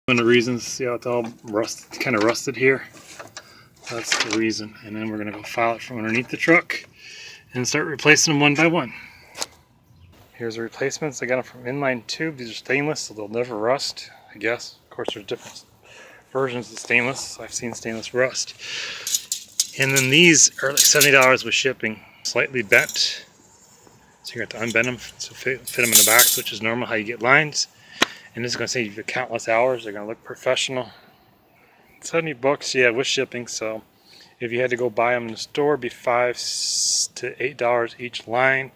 One of the reasons, see how it's all rusted, kind of rusted here? That's the reason. And then we're going to go file it from underneath the truck and start replacing them one by one. Here's the replacements. I got them from Inline tube. These are stainless, so they'll never rust, I guess. Of course, there's different versions of stainless. I've seen stainless rust. And then these are like $70 with shipping. Slightly bent, so you're going to unbend them to fit them in the box, which is normal how you get lines. And this is going to save you countless hours. They're going to look professional. 70 bucks, yeah, with shipping. So if you had to go buy them in the store, it'd be $5 to $8 each line.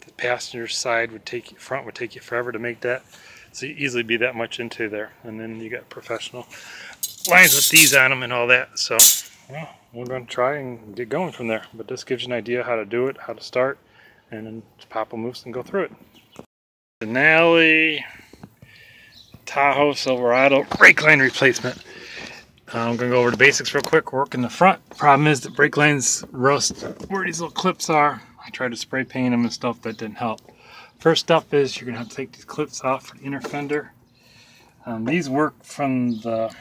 The passenger side would take you, front would take you forever to make that. So you easily be that much into there. And then you got professional lines with these on them and all that. So well, we're going to try and get going from there. But this gives you an idea how to do it, how to start, and then just pop them loose and go through it. Denali, Tahoe, Silverado, brake line replacement. I'm going to go over the basics real quick. Work in the front. Problem is that brake lines rust where these little clips are. I tried to spray paint them and stuff, that didn't help. First step is you're going to have to take these clips off for the inner fender. These work from the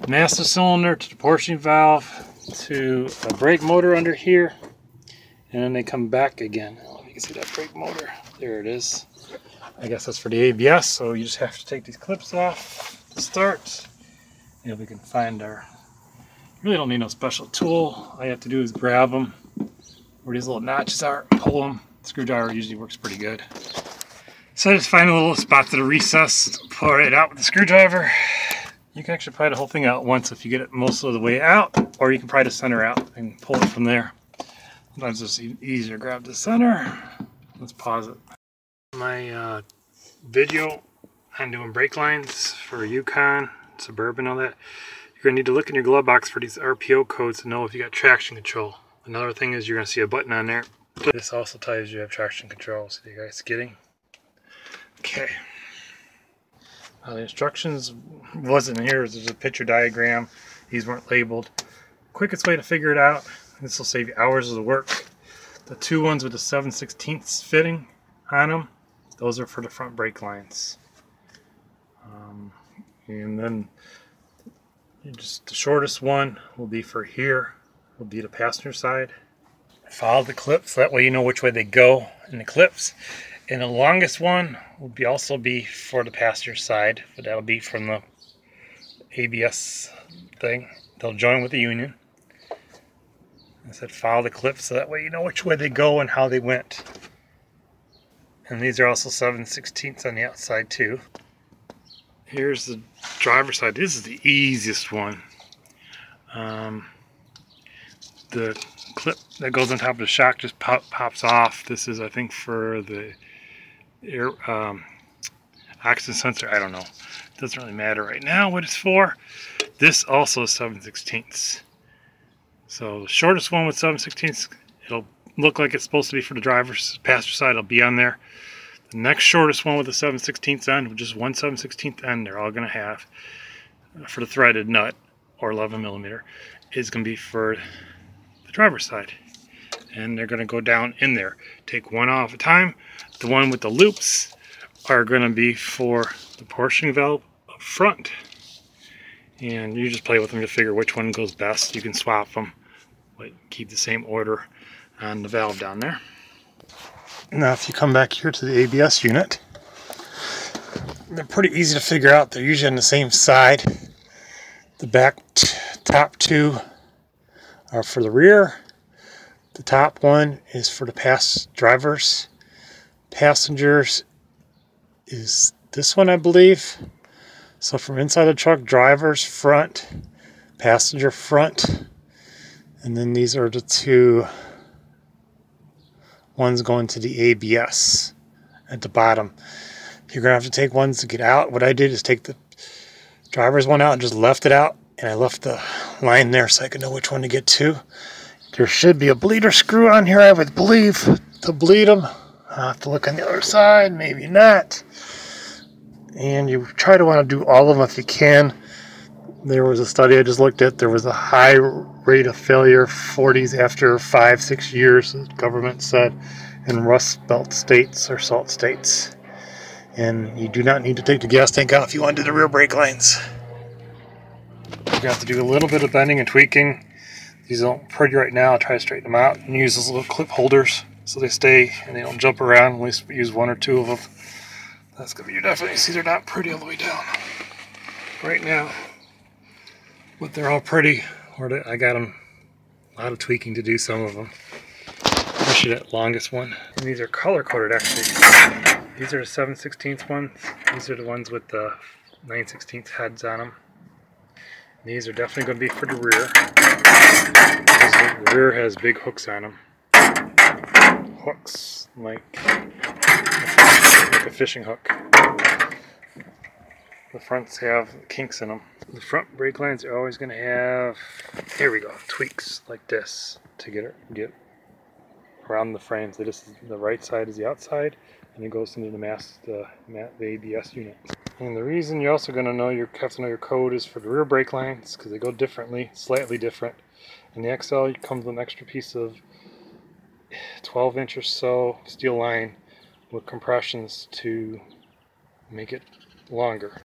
master cylinder to the portioning valve to a brake motor under here, and then they come back again. Oh, you can see that brake motor. There it is. I guess that's for the ABS, so you just have to take these clips off to start. And we can find our, you really don't need no special tool. All you have to do is grab them where these little notches are, pull them. The screwdriver usually works pretty good. So just find a little spot to the recess, pull it out with the screwdriver. You can actually pry the whole thing out once if you get it most of the way out, or you can pry the center out and pull it from there. Sometimes it's easier to grab the center. Let's pause it. My video on doing brake lines for Yukon, Suburban, all that. You're going to need to look in your glove box for these RPO codes to know if you got traction control. Another thing is you're going to see a button on there. This also tells you have traction control. So you guys getting? Okay. The instructions wasn't here. There's a picture diagram. These weren't labeled. Quickest way to figure it out. This will save you hours of work. The two ones with the 7/16 fitting on them, those are for the front brake lines. And then just the shortest one will be for here, will be the passenger side. Follow the clips, that way you know which way they go in the clips. And the longest one will also be for the passenger side, but that'll be from the ABS thing. They'll join with the union. I said follow the clips so that way you know which way they go and how they went. And these are also 7/16 on the outside too. Here's the driver's side. This is the easiest one. The clip that goes on top of the shock just pops off. This is, I think, for the air oxygen sensor. I don't know. It doesn't really matter right now what it's for. This also is 7/16. So the shortest one with 7/16, it'll look like it's supposed to be for the driver's passenger side. It'll be on there. The next shortest one with the 7/16 end, with just one 7/16 end, they're all going to have for the threaded nut or 11mm, is going to be for the driver's side. And they're going to go down in there. Take one off at a time. The one with the loops are going to be for the portioning valve up front. And you just play with them to figure which one goes best. You can swap them, but keep the same order on the valve down there. Now if you come back here to the ABS unit, they're pretty easy to figure out. They're usually on the same side. The back top two are for the rear. The top one is for the drivers. Passengers is this one, I believe. So from inside the truck, drivers front, passenger front, and then these are the two ones going to the ABS at the bottom. You're going to have to take ones to get out. What I did is take the driver's one out and just left it out, and I left the line there so I could know which one to get to. There should be a bleeder screw on here, I would believe, to bleed them. I'll have to look on the other side, maybe not. And you try to want to do all of them if you can. There was a study I just looked at. There was a high rate of failure, 40s after 5-6 years, the government said, in Rust Belt states or salt states. And you do not need to take the gas tank out if you want to do the rear brake lines. You have to do a little bit of bending and tweaking. These aren't pretty right now. I'll try to straighten them out and use those little clip holders so they stay and they don't jump around. At least use one or two of them. That's gonna be, you definitely see they're not pretty all the way down right now, but they're all pretty. I got them a lot of tweaking to do some of them. Especially that longest one. And these are color coded actually. These are the 7/16 ones. These are the ones with the 9/16 heads on them. These are definitely going to be for the rear. The rear has big hooks on them. Hooks like a fishing hook. The fronts have kinks in them. The front brake lines are always going to have, here we go, tweaks like this to get around the frames. The right side is the outside, and it goes into the ABS unit. And the reason you're also going to have to know your code is for the rear brake lines, because they go differently, slightly different. And the XL comes with an extra piece of 12-inch or so steel line with compressions to make it longer.